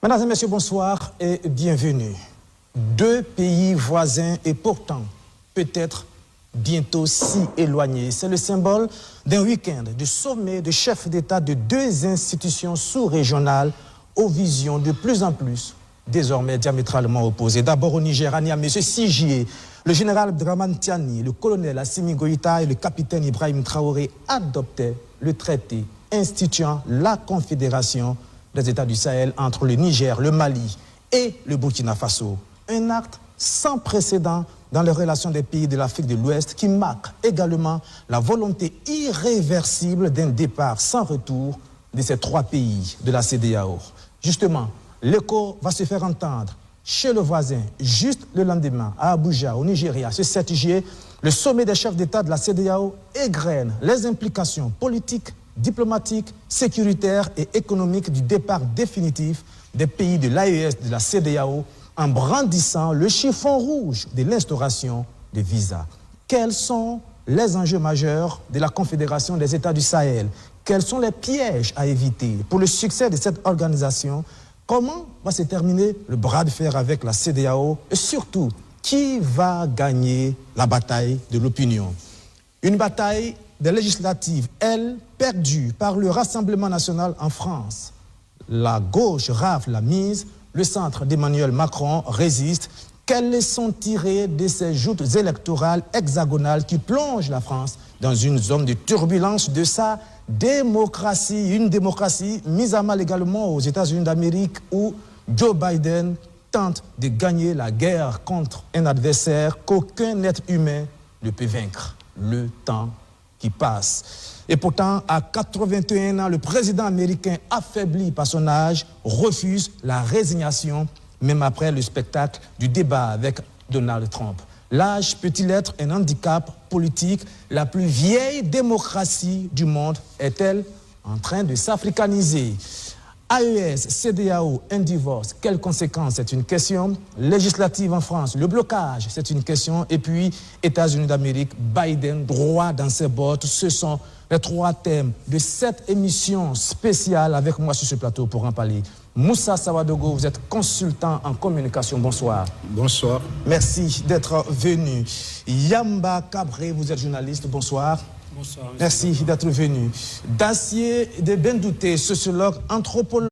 Mesdames et messieurs, bonsoir et bienvenue. Deux pays voisins et pourtant peut-être bientôt si éloignés. C'est le symbole d'un week-end de sommet de chefs d'État de deux institutions sous-régionales aux visions de plus en plus désormais diamétralement opposées. D'abord au Niger, à Niamey, ce 6 juillet, le général Dramane Tiani, le colonel Assimi Goïta et le capitaine Ibrahim Traoré adoptaient le traité instituant la Confédération des États du Sahel entre le Niger, le Mali et le Burkina Faso. Un acte sans précédent dans les relations des pays de l'Afrique de l'Ouest qui marque également la volonté irréversible d'un départ sans retour de ces trois pays de la CEDEAO. Justement, l'écho va se faire entendre chez le voisin juste le lendemain à Abuja, au Nigeria, ce 7 juillet. Le sommet des chefs d'État de la CEDEAO égrène les implications politiques, diplomatiques, sécuritaires et économiques du départ définitif des pays de l'AES de la CEDEAO en brandissant le chiffon rouge de l'instauration des visas. Quels sont les enjeux majeurs de la Confédération des États du Sahel? Quels sont les pièges à éviter pour le succès de cette organisation? Comment va se terminer le bras de fer avec la CEDEAO? Et surtout, qui va gagner la bataille de l'opinion? Une bataille des législatives, elle, perdue par le Rassemblement national en France. La gauche rafle la mise, le centre d'Emmanuel Macron résiste. Quelles leçons tirer de ces joutes électorales hexagonales qui plongent la France dans une zone de turbulence de sa démocratie, une démocratie mise à mal également aux États-Unis d'Amérique où Joe Biden tente de gagner la guerre contre un adversaire qu'aucun être humain ne peut vaincre, le temps qui passe. Et pourtant, à 81 ans, le président américain, affaibli par son âge, refuse la résignation, même après le spectacle du débat avec Donald Trump. L'âge peut-il être un handicap politique? La plus vieille démocratie du monde est-elle en train de s'africaniser? AES, CEDEAO, un divorce, quelles conséquences? C'est une question. Législative en France, le blocage, c'est une question. Et puis, États-Unis d'Amérique, Biden, droit dans ses bottes. Ce sont les trois thèmes de cette émission spéciale. Avec moi sur ce plateau pour en parler, Moussa Sawadogo, vous êtes consultant en communication. Bonsoir. Bonsoir. Merci d'être venu. Yamba Cabré, vous êtes journaliste. Bonsoir. Bonsoir. Merci d'être venu. Dacier de Bendouté, sociologue, anthropologue.